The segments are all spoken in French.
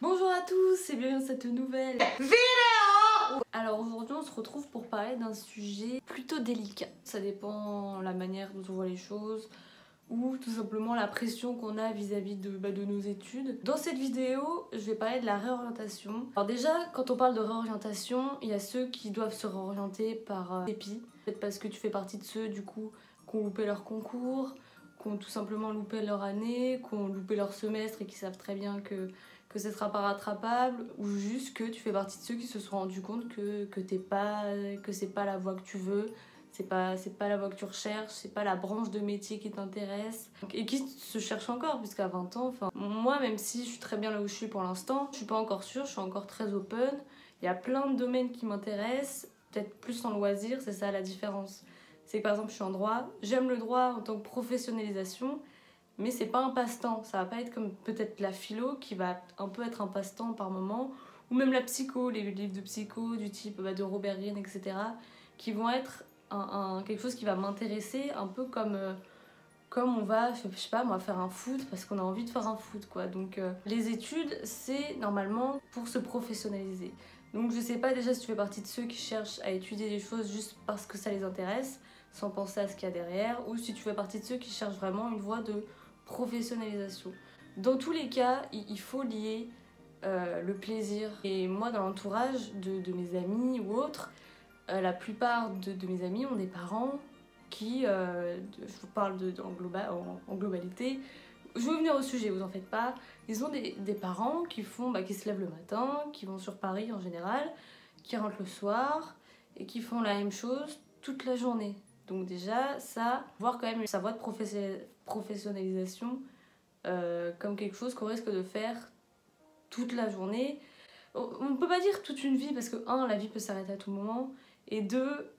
Bonjour à tous et bienvenue dans cette nouvelle vidéo. Alors aujourd'hui on se retrouve pour parler d'un sujet plutôt délicat. Ça dépend la manière dont on voit les choses ou tout simplement la pression qu'on a vis-à-vis de nos études. Dans cette vidéo, je vais parler de la réorientation. Alors déjà, quand on parle de réorientation, il y a ceux qui doivent se réorienter par dépit. Peut-être parce que tu fais partie de ceux du coup qui ont loupé leur concours, qui ont tout simplement loupé leur année, qui ont loupé leur semestre et qui savent très bien que ce sera pas rattrapable, ou juste que tu fais partie de ceux qui se sont rendus compte que c'est pas la voie que tu veux, c'est pas la voie que tu recherches, c'est pas la branche de métier qui t'intéresse, et qui se cherche encore, puisqu'à 20 ans, enfin, moi même si je suis très bien là où je suis pour l'instant, je suis pas encore sûre, je suis encore très open, il y a plein de domaines qui m'intéressent, peut-être plus en loisir, c'est ça la différence. C'est que par exemple je suis en droit, j'aime le droit en tant que professionnalisation, mais c'est pas un passe-temps, ça va pas être comme peut-être la philo qui va un peu être un passe-temps par moment, ou même la psycho, les livres de psycho du type de Robert Greene, etc., qui vont être quelque chose qui va m'intéresser un peu comme on va, je sais pas moi, faire un foot parce qu'on a envie de faire un foot quoi. Donc les études, c'est normalement pour se professionnaliser. Donc je sais pas déjà si tu fais partie de ceux qui cherchent à étudier des choses juste parce que ça les intéresse, sans penser à ce qu'il y a derrière, ou si tu fais partie de ceux qui cherchent vraiment une voie de professionnalisation. Dans tous les cas, il faut lier le plaisir. Et moi, dans l'entourage de mes amis ou autres, la plupart de mes amis ont des parents qui, je vous parle en globalité, je vais venir au sujet, vous en faites pas, ils ont des parents qui qui se lèvent le matin, qui vont sur Paris en général, qui rentrent le soir et qui font la même chose toute la journée. Donc déjà, ça, voir quand même sa voie de professionnalisation comme quelque chose qu'on risque de faire toute la journée. On ne peut pas dire toute une vie parce que, la vie peut s'arrêter à tout moment. Et deux,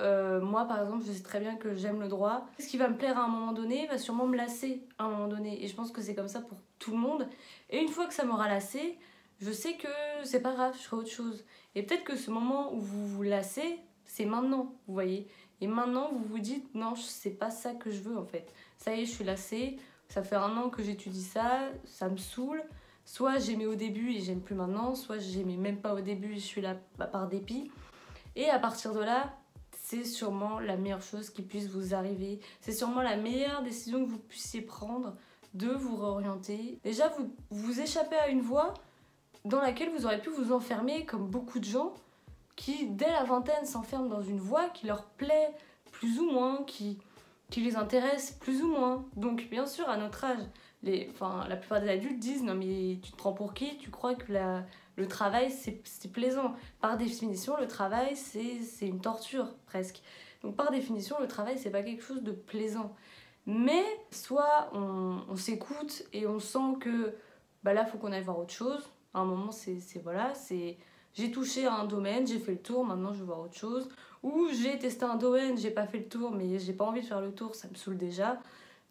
moi par exemple, je sais très bien que j'aime le droit. Ce qui va me plaire à un moment donné va sûrement me lasser à un moment donné. Et je pense que c'est comme ça pour tout le monde. Et une fois que ça m'aura lassé, je sais que c'est pas grave, je ferai autre chose. Et peut-être que ce moment où vous vous lassez, c'est maintenant, vous voyez. Et maintenant, vous vous dites, non, c'est pas ça que je veux en fait. Ça y est, je suis lassée, ça fait 1 an que j'étudie ça, ça me saoule. Soit j'aimais au début et j'aime plus maintenant, soit j'aimais même pas au début et je suis là par dépit. Et à partir de là, c'est sûrement la meilleure chose qui puisse vous arriver. C'est sûrement la meilleure décision que vous puissiez prendre de vous réorienter. Déjà, vous échappez à une voie dans laquelle vous aurez pu vous enfermer comme beaucoup de gens qui, dès la vingtaine, s'enferment dans une voie qui leur plaît plus ou moins, qui les intéresse plus ou moins. Donc, bien sûr, à notre âge, la plupart des adultes disent « Non mais tu te prends pour qui? Tu crois que le travail, c'est plaisant ?» Par définition, le travail, c'est une torture, presque. Donc, par définition, le travail, c'est pas quelque chose de plaisant. Mais, soit on s'écoute et on sent que là, faut qu'on aille voir autre chose. À un moment, j'ai touché à un domaine, j'ai fait le tour, maintenant je veux voir autre chose. Ou j'ai testé un domaine, j'ai pas fait le tour, mais j'ai pas envie de faire le tour, ça me saoule déjà.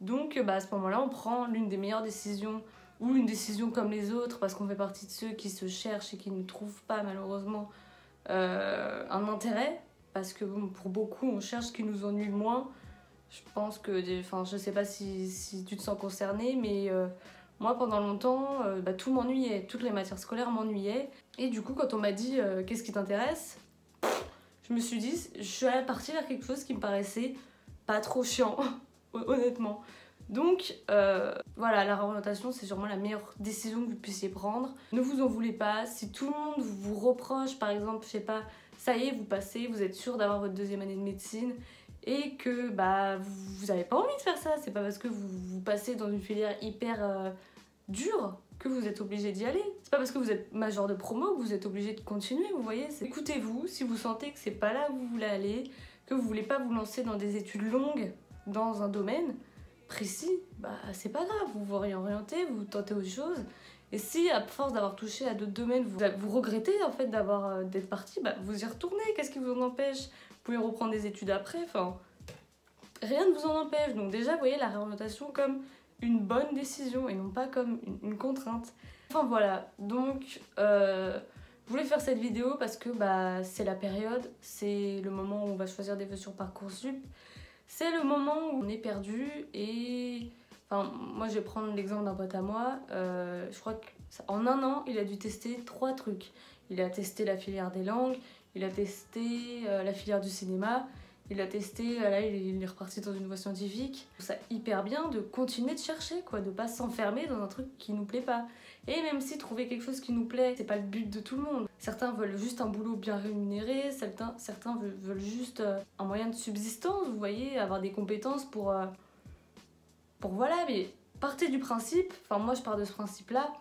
Donc à ce moment-là, on prend l'une des meilleures décisions, ou une décision comme les autres, parce qu'on fait partie de ceux qui se cherchent et qui ne trouvent pas malheureusement un intérêt. Parce que pour beaucoup, on cherche ce qui nous ennuie le moins. Je pense que, je sais pas si tu te sens concerné, mais moi pendant longtemps, tout m'ennuyait, toutes les matières scolaires m'ennuyaient. Et du coup, quand on m'a dit qu'est-ce qui t'intéresse, je me suis dit, je suis partie vers quelque chose qui me paraissait pas trop chiant, honnêtement. Donc voilà, la réorientation, c'est sûrement la meilleure décision que vous puissiez prendre. Ne vous en voulez pas. Si tout le monde vous reproche, par exemple, je sais pas, ça y est, vous passez, vous êtes sûr d'avoir votre 2e année de médecine et que vous avez pas envie de faire ça, c'est pas parce que vous passez dans une filière hyper dure que vous êtes obligé d'y aller. C'est pas parce que vous êtes major de promo que vous êtes obligé de continuer, vous voyez. Écoutez-vous, si vous sentez que c'est pas là où vous voulez aller, que vous voulez pas vous lancer dans des études longues dans un domaine précis, c'est pas grave, vous vous réorientez, vous tentez autre chose. Et si à force d'avoir touché à d'autres domaines, vous regrettez en fait d'être parti, vous y retournez, qu'est-ce qui vous en empêche? Vous pouvez reprendre des études après, rien ne vous en empêche. Donc déjà, vous voyez la réorientation comme une bonne décision et non pas comme une contrainte. Enfin voilà, donc je voulais faire cette vidéo parce que c'est la période, c'est le moment où on va choisir des vœux sur Parcoursup. C'est le moment où on est perdu et... moi je vais prendre l'exemple d'un pote à moi, je crois En un an, il a dû tester 3 trucs. Il a testé la filière des langues, il a testé la filière du cinéma, il a testé, là il est reparti dans une voie scientifique. Je trouve ça hyper bien de continuer de chercher, quoi, de pas s'enfermer dans un truc qui nous plaît pas. Et même si trouver quelque chose qui nous plaît, c'est pas le but de tout le monde. Certains veulent juste un boulot bien rémunéré, certains veulent juste un moyen de subsistance, vous voyez, avoir des compétences pour voilà, mais partez du principe, enfin moi je pars de ce principe-là,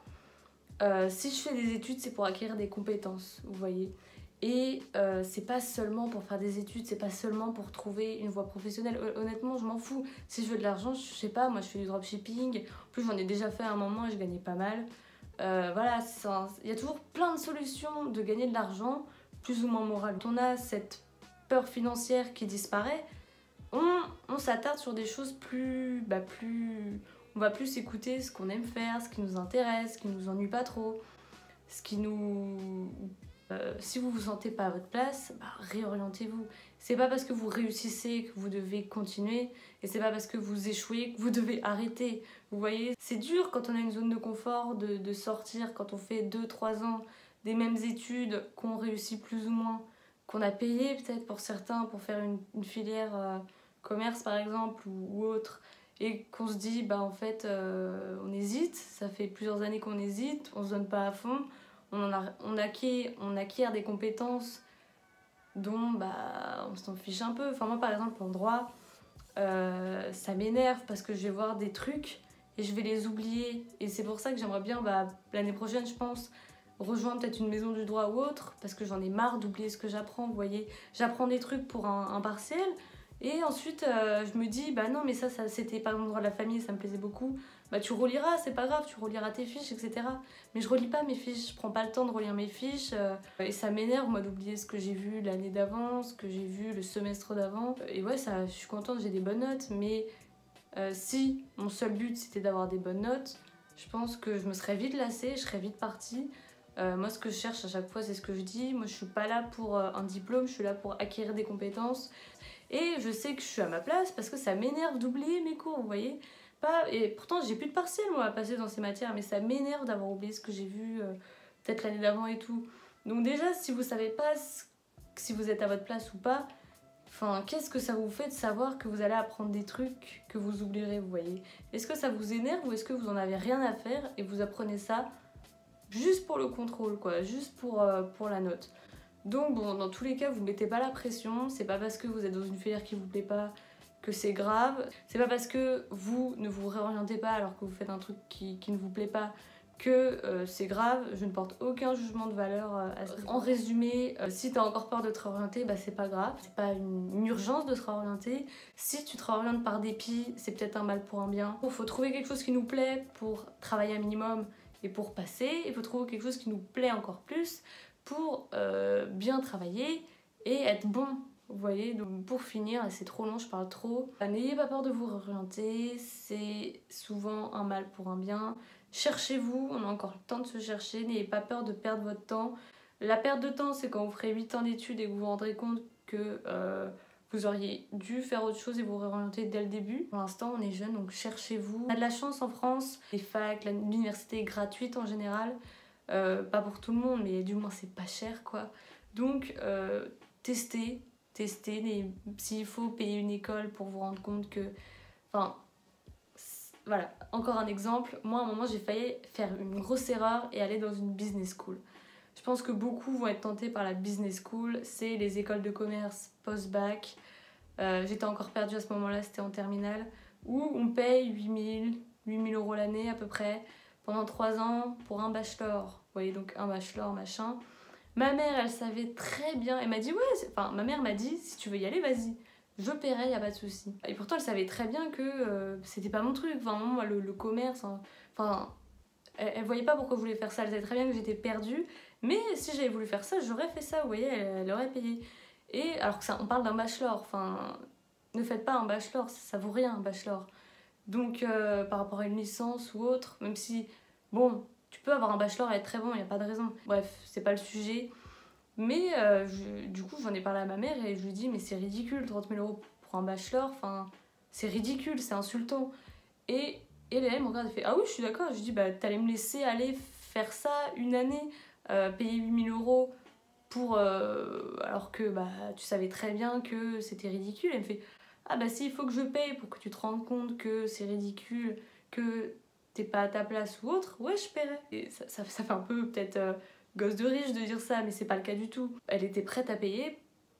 si je fais des études, c'est pour acquérir des compétences, vous voyez. Et c'est pas seulement pour faire des études, c'est pas seulement pour trouver une voie professionnelle. Honnêtement, je m'en fous. Si je veux de l'argent, je sais pas, moi je fais du dropshipping. En plus, j'en ai déjà fait à un moment et je gagnais pas mal. Voilà, il y a toujours plein de solutions de gagner de l'argent, plus ou moins morales. Quand on a cette peur financière qui disparaît, on s'attarde sur des choses plus... On va plus écouter ce qu'on aime faire, ce qui nous intéresse, ce qui nous ennuie pas trop, ce qui nous... si vous vous sentez pas à votre place, réorientez-vous. C'est pas parce que vous réussissez que vous devez continuer, et c'est pas parce que vous échouez que vous devez arrêter. Vous voyez, c'est dur quand on a une zone de confort de sortir, quand on fait 2-3 ans des mêmes études, qu'on réussit plus ou moins, qu'on a payé peut-être pour certains pour faire une filière commerce par exemple ou autre, et qu'on se dit en fait on hésite, ça fait plusieurs années qu'on hésite, on se donne pas à fond, on acquiert des compétences dont on s'en fiche un peu. Enfin moi par exemple en droit, ça m'énerve parce que je vais voir des trucs et je vais les oublier, et c'est pour ça que j'aimerais bien l'année prochaine je pense rejoindre peut-être une maison du droit ou autre, parce que j'en ai marre d'oublier ce que j'apprends, vous voyez. J'apprends des trucs pour un partiel, et ensuite je me dis non mais ça c'était par exemple le droit de la famille, ça me plaisait beaucoup, tu reliras, c'est pas grave, tu reliras tes fiches, etc. Mais je relis pas mes fiches, je prends pas le temps de relire mes fiches, et ça m'énerve moi d'oublier ce que j'ai vu l'année d'avant, ce que j'ai vu le semestre d'avant. Et ouais, ça, je suis contente, j'ai des bonnes notes, mais si mon seul but c'était d'avoir des bonnes notes, je pense que je me serais vite lassée, je serais vite partie. Moi ce que je cherche à chaque fois, c'est ce que je dis, moi je suis pas là pour un diplôme, je suis là pour acquérir des compétences. Et je sais que je suis à ma place parce que ça m'énerve d'oublier mes cours, vous voyez. Et pourtant j'ai plus de partiel moi à passer dans ces matières, mais ça m'énerve d'avoir oublié ce que j'ai vu peut-être l'année d'avant et tout. Donc déjà, si vous savez pas si vous êtes à votre place ou pas, qu'est-ce que ça vous fait de savoir que vous allez apprendre des trucs que vous oublierez, vous voyez. Est-ce que ça vous énerve ou est-ce que vous en avez rien à faire et vous apprenez ça juste pour le contrôle, quoi, juste pour la note. Donc bon, dans tous les cas, vous mettez pas la pression, c'est pas parce que vous êtes dans une filière qui vous plaît pas que c'est grave, c'est pas parce que vous ne vous réorientez pas alors que vous faites un truc qui ne vous plaît pas que c'est grave. Je ne porte aucun jugement de valeur à ça. En résumé, si t'as encore peur de te réorienter, c'est pas grave, c'est pas une urgence de te réorienter. Si tu te réorientes par dépit, c'est peut-être un mal pour un bien. Il faut trouver quelque chose qui nous plaît pour travailler un minimum et pour passer. Il faut trouver quelque chose qui nous plaît encore plus pour bien travailler et être bon. Vous voyez, donc pour finir, c'est trop long, je parle trop. N'ayez pas peur de vous réorienter, c'est souvent un mal pour un bien. Cherchez-vous, on a encore le temps de se chercher, n'ayez pas peur de perdre votre temps. La perte de temps, c'est quand vous ferez 8 ans d'études et que vous vous rendrez compte que vous auriez dû faire autre chose et vous réorienter dès le début. Pour l'instant, on est jeune, donc cherchez-vous. On a de la chance en France, les facs, l'université est gratuite en général. Pas pour tout le monde, mais du moins c'est pas cher, quoi. Donc, testez, s'il faut payer une école pour vous rendre compte que... voilà, encore un exemple. Moi, à un moment, j'ai failli faire une grosse erreur et aller dans une business school. Je pense que beaucoup vont être tentés par la business school. C'est les écoles de commerce post-bac. J'étais encore perdue à ce moment-là, c'était en terminale, où on paye 8 000 euros l'année à peu près, pendant 3 ans pour un bachelor. Vous voyez, donc un bachelor, machin. Ma mère, elle savait très bien, elle m'a dit ma mère m'a dit, si tu veux y aller, vas-y. Je paierai, y a pas de souci. Et pourtant, elle savait très bien que c'était pas mon truc. Moi, le commerce, elle voyait pas pourquoi je voulais faire ça. Elle savait très bien que j'étais perdue. Mais si j'avais voulu faire ça, j'aurais fait ça, vous voyez, elle aurait payé. Et alors que ça, on parle d'un bachelor. Ne faites pas un bachelor, ça vaut rien, un bachelor. Donc, par rapport à une licence ou autre, même si, bon, tu peux avoir un bachelor et être très bon, il n'y a pas de raison. Bref, c'est pas le sujet. Mais du coup, j'en ai parlé à ma mère et je lui ai dit, mais c'est ridicule, 30 000 euros pour un bachelor, c'est ridicule, c'est insultant. Et elle me regarde et fait, ah oui, je suis d'accord. Je lui dis, t'allais me laisser aller faire ça une année, payer 8 000 € pour, alors que bah, tu savais très bien que c'était ridicule. Elle me fait ah bah si, il faut que je paye pour que tu te rendes compte que c'est ridicule, que t'es pas à ta place ou autre, ouais je paierai. Et ça fait un peu peut-être gosse de riche de dire ça, mais c'est pas le cas du tout. Elle était prête à payer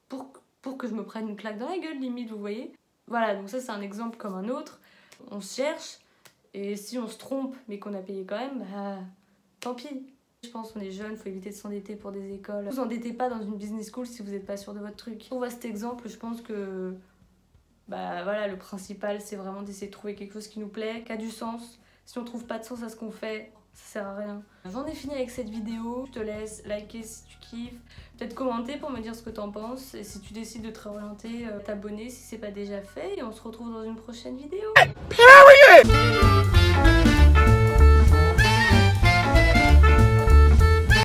pour que je me prenne une claque dans la gueule limite, vous voyez. Voilà, donc ça c'est un exemple comme un autre. On se cherche, et si on se trompe mais qu'on a payé quand même, bah tant pis. Je pense qu'on est jeune, faut éviter de s'endetter pour des écoles. Ne vous endettez pas dans une business school si vous n'êtes pas sûr de votre truc. On voit cet exemple, je pense que bah voilà, le principal c'est vraiment d'essayer de trouver quelque chose qui nous plaît, qui a du sens. Si on trouve pas de sens à ce qu'on fait, ça sert à rien. J'en ai fini avec cette vidéo, je te laisse liker si tu kiffes, peut-être commenter pour me dire ce que t'en penses, et si tu décides de te réorienter, t'abonner si c'est pas déjà fait, et on se retrouve dans une prochaine vidéo.